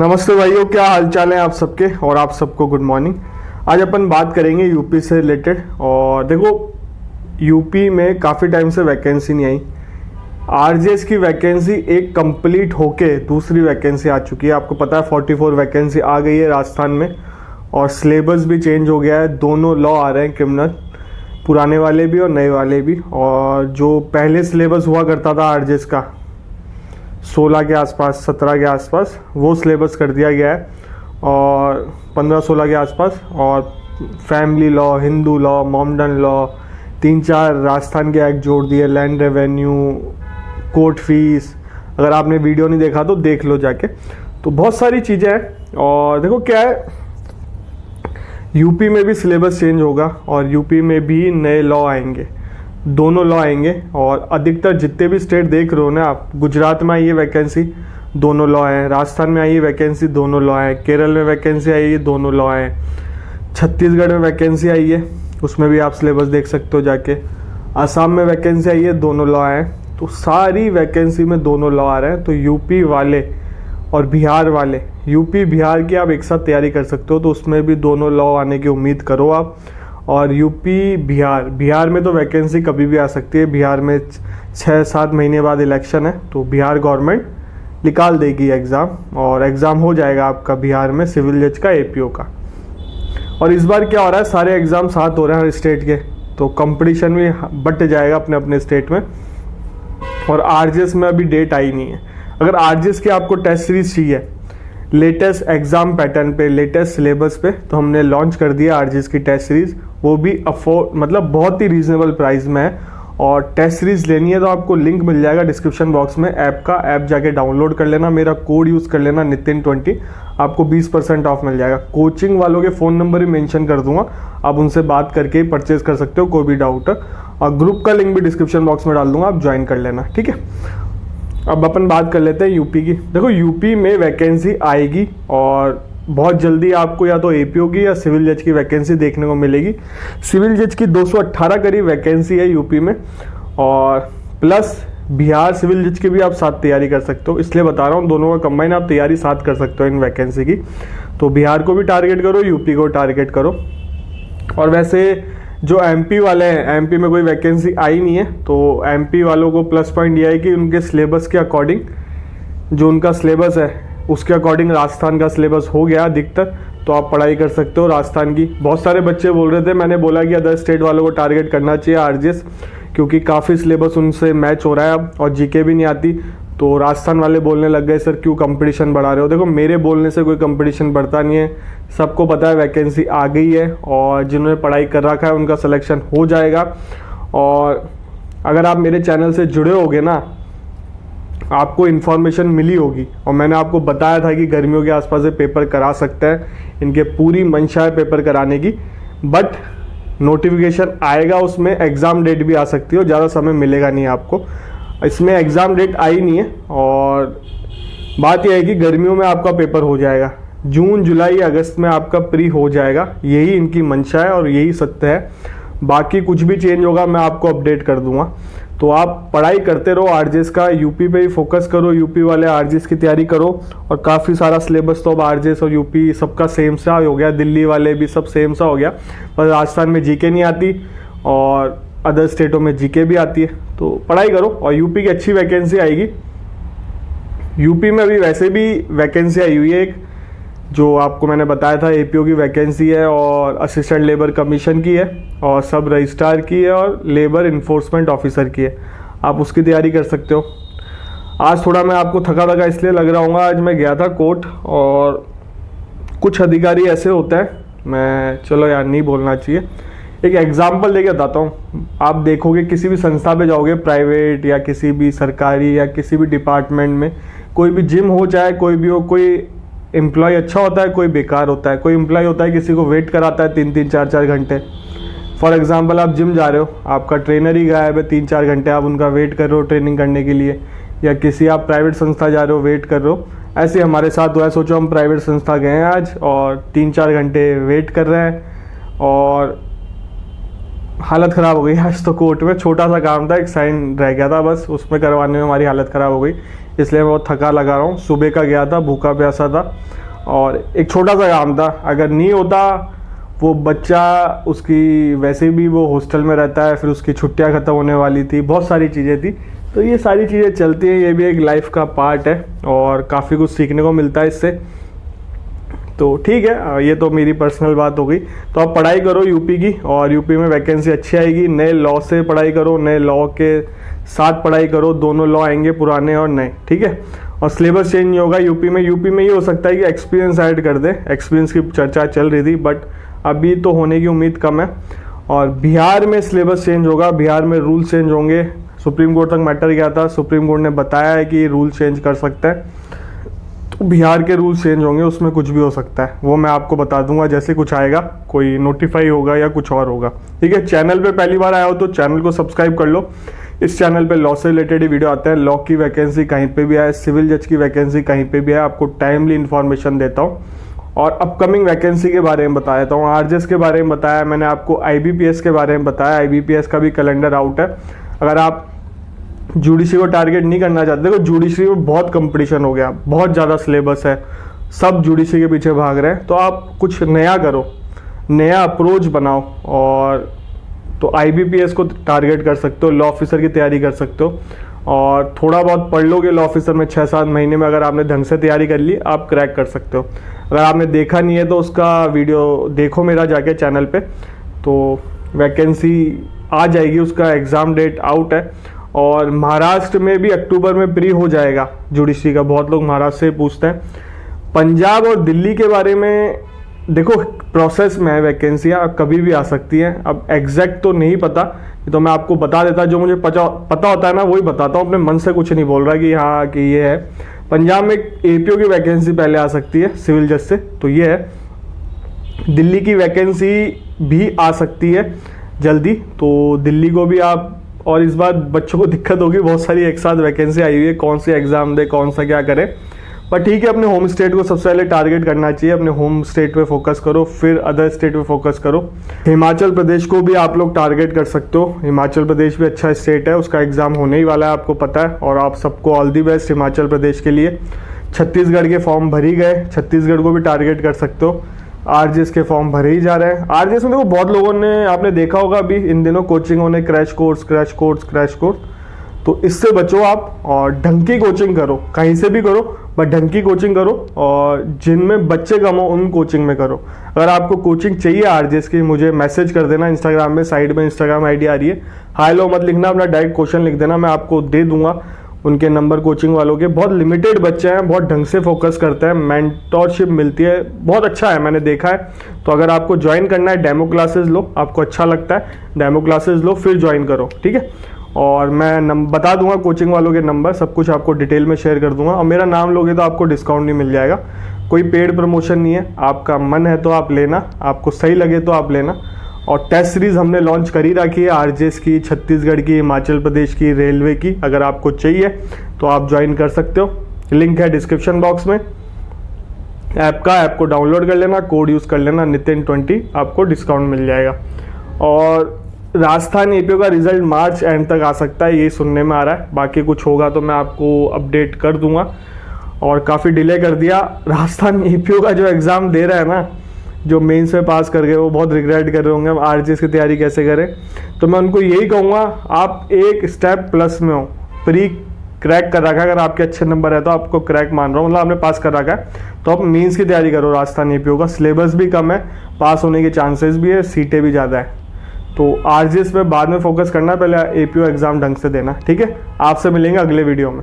नमस्ते भाइयों, क्या हाल चाल है आप सबके। और आप सबको गुड मॉर्निंग। आज अपन बात करेंगे यूपी से रिलेटेड। और देखो, यूपी में काफ़ी टाइम से वैकेंसी नहीं आई। आरजेएस की वैकेंसी एक कंप्लीट होके दूसरी वैकेंसी आ चुकी है। आपको पता है 44 वैकेंसी आ गई है राजस्थान में। और सिलेबस भी चेंज हो गया है। दोनों लॉ आ रहे हैं क्रिमिनल, पुराने वाले भी और नए वाले भी। और जो पहले सिलेबस हुआ करता था आरजेएस का 16 के आसपास, 17 के आसपास, वो सिलेबस कर दिया गया है। और 15-16 के आसपास। और family law, Hindu law, Mohammedan law, 3-4 Rajasthan के एक्ट जोड़ दिए, लैंड रेवेन्यू, कोर्ट फीस। अगर आपने वीडियो नहीं देखा तो देख लो जाके। तो बहुत सारी चीज़ें हैं। और देखो क्या है, यूपी में भी सिलेबस चेंज होगा और यूपी में भी नए लॉ आएंगे, दोनों लॉ आएंगे। और अधिकतर जितने भी स्टेट देख रहे हो ना आप, गुजरात में आई है वैकेंसी, दोनों लॉ हैं। राजस्थान में आई है वैकेंसी, दोनों लॉ हैं। केरल में वैकेंसी आई है, दोनों लॉ हैं। छत्तीसगढ़ में वैकेंसी आई है, उसमें भी आप सिलेबस देख सकते हो जाके। असम में वैकेंसी आई है, दोनों लॉ हैं। तो सारी वैकेंसी में दोनों लॉ आ रहे हैं। तो यूपी वाले और बिहार वाले, यूपी बिहार की आप एक साथ तैयारी कर सकते हो। तो उसमें भी दोनों लॉ आने की उम्मीद करो आप। और यूपी बिहार में तो वैकेंसी कभी भी आ सकती है। बिहार में 6-7 महीने बाद इलेक्शन है, तो बिहार गवर्नमेंट निकाल देगी एग्ज़ाम। और एग्ज़ाम हो जाएगा आपका बिहार में सिविल जज का, एपीओ का। और इस बार क्या हो रहा है, सारे एग्ज़ाम साथ हो रहे हैं हर स्टेट के, तो कंपटीशन भी बट जाएगा अपने अपने स्टेट में। और आरजेएस में अभी डेट आई नहीं है। अगर आरजेएस की आपको टेस्ट सीरीज चाहिए लेटेस्ट एग्जाम पैटर्न पे, लेटेस्ट सिलेबस पे, तो हमने लॉन्च कर दिया आरजेएस की टेस्ट सीरीज। वो भी मतलब बहुत ही रीजनेबल प्राइस में है। और टेस्ट सीरीज लेनी है तो आपको लिंक मिल जाएगा डिस्क्रिप्शन बॉक्स में ऐप का। ऐप जाके डाउनलोड कर लेना, मेरा कोड यूज़ कर लेना नितिन20, आपको 20% ऑफ मिल जाएगा। कोचिंग वालों के फ़ोन नंबर ही मेंशन कर दूंगा, आप उनसे बात करके ही परचेज कर सकते हो, कोई भी डाउट है। और ग्रुप का लिंक भी डिस्क्रिप्शन बॉक्स में डाल दूंगा, आप ज्वाइन कर लेना, ठीक है। अब अपन बात कर लेते हैं यूपी की। देखो, यूपी में वैकेंसी आएगी और बहुत जल्दी आपको या तो एपीओ की या सिविल जज की वैकेंसी देखने को मिलेगी। सिविल जज की 218 करीब वैकेंसी है यूपी में। और प्लस बिहार सिविल जज की भी आप साथ तैयारी कर सकते हो, इसलिए बता रहा हूँ। दोनों का कंबाइन आप तैयारी साथ कर सकते हो इन वैकेंसी की। तो बिहार को भी टारगेट करो, यूपी को टारगेट करो। और वैसे जो एमपी वाले हैं, एमपी में कोई वैकेंसी आई नहीं है, तो एमपी वालों को प्लस पॉइंट ये है कि उनके सिलेबस के अकॉर्डिंग, जो उनका सिलेबस है उसके अकॉर्डिंग राजस्थान का सिलेबस हो गया अधिकतर, तो आप पढ़ाई कर सकते हो राजस्थान की। बहुत सारे बच्चे बोल रहे थे, मैंने बोला कि अदर स्टेट वालों को टारगेट करना चाहिए आरजेएस, क्योंकि काफ़ी सिलेबस उनसे मैच हो रहा है अब, और जीके भी नहीं आती। तो राजस्थान वाले बोलने लग गए, सर क्यों कंपटीशन बढ़ा रहे हो। देखो, मेरे बोलने से कोई कंपटीशन बढ़ता नहीं है, सबको पता है वैकेंसी आ गई है। और जिन्होंने पढ़ाई कर रखा है उनका सिलेक्शन हो जाएगा। और अगर आप मेरे चैनल से जुड़े होगे ना, आपको इन्फॉर्मेशन मिली होगी। और मैंने आपको बताया था कि गर्मियों के आसपास से पेपर करा सकते हैं, इनके पूरी मंशा है पेपर कराने की। बट नोटिफिकेशन आएगा, उसमें एग्ज़ाम डेट भी आ सकती है, ज़्यादा समय मिलेगा नहीं आपको। इसमें एग्ज़ाम डेट आई नहीं है। और बात यह है कि गर्मियों में आपका पेपर हो जाएगा, जून जुलाई अगस्त में आपका प्री हो जाएगा। यही इनकी मंशा है और यही सत्य है। बाकी कुछ भी चेंज होगा मैं आपको अपडेट कर दूंगा। तो आप पढ़ाई करते रहो आरजेएस का, यूपी पे ही फोकस करो। यूपी वाले आरजेएस की तैयारी करो। और काफ़ी सारा सिलेबस तो अब आरजेएस और यूपी सबका सेम सा हो गया, दिल्ली वाले भी सब सेम सा हो गया। पर राजस्थान में जीके नहीं आती और अदर स्टेटों में जीके भी आती है। तो पढ़ाई करो और यूपी की अच्छी वैकेंसी आएगी। यूपी में अभी वैसे भी वैकेंसी आई हुई है एक, जो आपको मैंने बताया था, एपीओ की वैकेंसी है, और असिस्टेंट लेबर कमीशन की है, और सब रजिस्ट्रार की है, और लेबर इन्फोर्समेंट ऑफिसर की है। आप उसकी तैयारी कर सकते हो। आज थोड़ा मैं आपको थका इसलिए लग रहा हूँ, आज मैं गया था कोर्ट। और कुछ अधिकारी ऐसे होते हैं, मैं चलो यार नहीं बोलना चाहिए, एक एग्जाम्पल देके बताता हूँ। आप देखोगे किसी भी संस्था पे जाओगे, प्राइवेट या किसी भी सरकारी या किसी भी डिपार्टमेंट में, कोई भी जिम हो चाहे कोई भी हो, कोई एम्प्लॉय अच्छा होता है, कोई बेकार होता है। कोई एम्प्लॉय होता है किसी को वेट कराता है 3-3, 4-4 घंटे। फॉर एग्जांपल आप जिम जा रहे हो, आपका ट्रेनर ही गायब है 3-4 घंटे, आप उनका वेट कर रहे हो ट्रेनिंग करने के लिए। या किसी आप प्राइवेट संस्था जा रहे हो, वेट कर रहे हो। ऐसे हमारे साथ हुआ है। सोचो हम प्राइवेट संस्था गए हैं आज और 3-4 घंटे वेट कर रहे हैं और हालत ख़राब हो गई। आज तो कोर्ट में छोटा सा काम था, एक साइन रह गया था बस, उसमें करवाने में हमारी हालत ख़राब हो गई। इसलिए मैं बहुत थका लगा रहा हूँ। सुबह का गया था, भूखा प्यासा था। और एक छोटा सा काम था, अगर नहीं होता वो बच्चा उसकी वैसे भी वो हॉस्टल में रहता है, फिर उसकी छुट्टियां ख़त्म होने वाली थी, बहुत सारी चीज़ें थी। तो ये सारी चीज़ें चलती हैं, ये भी एक लाइफ का पार्ट है और काफ़ी कुछ सीखने को मिलता है इससे। तो ठीक है, ये तो मेरी पर्सनल बात हो गई। तो आप पढ़ाई करो यूपी की, और यूपी में वैकेंसी अच्छी आएगी। नए लॉ से पढ़ाई करो, नए लॉ के साथ पढ़ाई करो, दोनों लॉ आएंगे, पुराने और नए, ठीक है। और सिलेबस चेंज नहीं होगा यूपी में। यूपी में ये हो सकता है कि एक्सपीरियंस ऐड कर दे, एक्सपीरियंस की चर्चा चल रही थी, बट अभी तो होने की उम्मीद कम है। और बिहार में सिलेबस चेंज होगा, बिहार में रूल चेंज होंगे। सुप्रीम कोर्ट तक मैटर गया था, सुप्रीम कोर्ट ने बताया है कि रूल चेंज कर सकता है, तो बिहार के रूल चेंज होंगे, उसमें कुछ भी हो सकता है। वो मैं आपको बता दूंगा जैसे कुछ आएगा, कोई नोटिफाई होगा या कुछ और होगा, ठीक है। चैनल पे पहली बार आया हो तो चैनल को सब्सक्राइब कर लो। इस चैनल पे लॉ से रिलेटेड ही वीडियो आते हैं। लॉ की वैकेंसी कहीं पे भी आए, सिविल जज की वैकेंसी कहीं पे भी आए, आपको टाइमली इन्फॉर्मेशन देता हूँ। और अपकमिंग वैकेंसी के बारे में बता देता हूँ। आरजेएस के बारे में बताया मैंने आपको, आईबीपीएस के बारे में बताया, आईबीपीएस का भी कैलेंडर आउट है। अगर आप जुडिशरी को टारगेट नहीं करना चाहते, देखो जुडिशरी में बहुत कंपटीशन हो गया, बहुत ज़्यादा सिलेबस है, सब जुडिशरी के पीछे भाग रहे हैं। तो आप कुछ नया करो, नया अप्रोच बनाओ, और तो आईबीपीएस को टारगेट कर सकते हो, लॉ ऑफिसर की तैयारी कर सकते हो। और थोड़ा बहुत पढ़ लोगे लॉ ऑफिसर में, 6-7 महीने में अगर आपने ढंग से तैयारी कर ली, आप क्रैक कर सकते हो। अगर आपने देखा नहीं है तो उसका वीडियो देखो मेरा जाके चैनल पे, तो वैकेंसी आ जाएगी, उसका एग्ज़ाम डेट आउट है। और महाराष्ट्र में भी अक्टूबर में प्री हो जाएगा जुडिशरी का, बहुत लोग महाराष्ट्र से पूछते हैं। पंजाब और दिल्ली के बारे में देखो प्रोसेस में है, वैकेंसियाँ कभी भी आ सकती हैं। अब एग्जैक्ट तो नहीं पता, तो मैं आपको बता देता, जो मुझे पता होता है ना वही बताता हूँ, अपने मन से कुछ नहीं बोल रहा कि हाँ कि ये है। पंजाब में एपीओ की वैकेंसी पहले आ सकती है सिविल जज से, तो ये है। दिल्ली की वैकेंसी भी आ सकती है जल्दी, तो दिल्ली को भी आप, और इस बार बच्चों को दिक्कत होगी, बहुत सारी एक साथ वैकेंसी आई हुई है, कौन सी एग्जाम दे, कौन सा क्या करे। पर ठीक है, अपने होम स्टेट को सबसे पहले टारगेट करना चाहिए, अपने होम स्टेट पे फोकस करो, फिर अदर स्टेट पे फोकस करो। हिमाचल प्रदेश को भी आप लोग टारगेट कर सकते हो, हिमाचल प्रदेश भी अच्छा स्टेट है, उसका एग्जाम होने ही वाला है, आपको पता है। और आप सबको all the best Himachal Pradesh के लिए। छत्तीसगढ़ के फॉर्म भर ही गए, छत्तीसगढ़ को भी टारगेट कर सकते हो। आरजेएस के फॉर्म भरे ही जा रहे हैं। आरजेएस में देखो बहुत लोगों ने, आपने देखा होगा अभी इन दिनों कोचिंग होने, crash course crash course crash course, तो इससे बचो आप, और ढंग की कोचिंग करो, कहीं से भी करो बट ढंग की कोचिंग करो, और जिनमें बच्चे कम हो उन कोचिंग में करो। अगर आपको कोचिंग चाहिए आरजेएस की, मुझे मैसेज कर देना इंस्टाग्राम में, साइड में इंस्टाग्राम आईडी आ रही है, हाई लो मत लिखना, अपना डायरेक्ट क्वेश्चन लिख देना, मैं आपको दे दूंगा उनके नंबर कोचिंग वालों के। बहुत लिमिटेड बच्चे हैं, बहुत ढंग से फोकस करते हैं, मेंटोरशिप मिलती है, बहुत अच्छा है, मैंने देखा है। तो अगर आपको ज्वाइन करना है, डेमो क्लासेस लो, आपको अच्छा लगता है डेमो क्लासेस लो, फिर ज्वाइन करो, ठीक है। और मैं बता दूंगा कोचिंग वालों के नंबर, सब कुछ आपको डिटेल में शेयर कर दूंगा। और मेरा नाम लोगे तो आपको डिस्काउंट भी मिल जाएगा, कोई पेड प्रमोशन नहीं है, आपका मन है तो आप लेना, आपको सही लगे तो आप लेना। और टेस्ट सीरीज हमने लॉन्च कर ही रखी है, आरजेएस की, छत्तीसगढ़ की, हिमाचल प्रदेश की, रेलवे की। अगर आपको चाहिए तो आप ज्वाइन कर सकते हो, लिंक है डिस्क्रिप्शन बॉक्स में ऐप को डाउनलोड कर लेना, कोड यूज़ कर लेना नितिन20, आपको डिस्काउंट मिल जाएगा। और राजस्थान एपीओ का रिजल्ट मार्च एंड तक आ सकता है, ये सुनने में आ रहा है, बाकी कुछ होगा तो मैं आपको अपडेट कर दूंगा। और काफ़ी डिले कर दिया, राजस्थान एपीओ का जो एग्ज़ाम दे रहा है ना, जो मेंस में पास कर गए, वो बहुत रिग्रेट कर रहे होंगे अब आरजेएस की तैयारी कैसे करें। तो मैं उनको यही कहूँगा, आप एक स्टेप प्लस में हो, प्री क्रैक कर रखा है, अगर आपके अच्छे नंबर है तो आपको क्रैक मान रहा हूँ, मतलब आपने पास कर रखा है, तो आप मेंस की तैयारी करो। राजस्थान एपीओ का सिलेबस भी कम है, पास होने के चांसेस भी है, सीटें भी ज़्यादा है। तो आरजेएस पे बाद में फोकस करना, पहले एपीओ एग्जाम ढंग से देना, ठीक है। आपसे मिलेंगे अगले वीडियो में।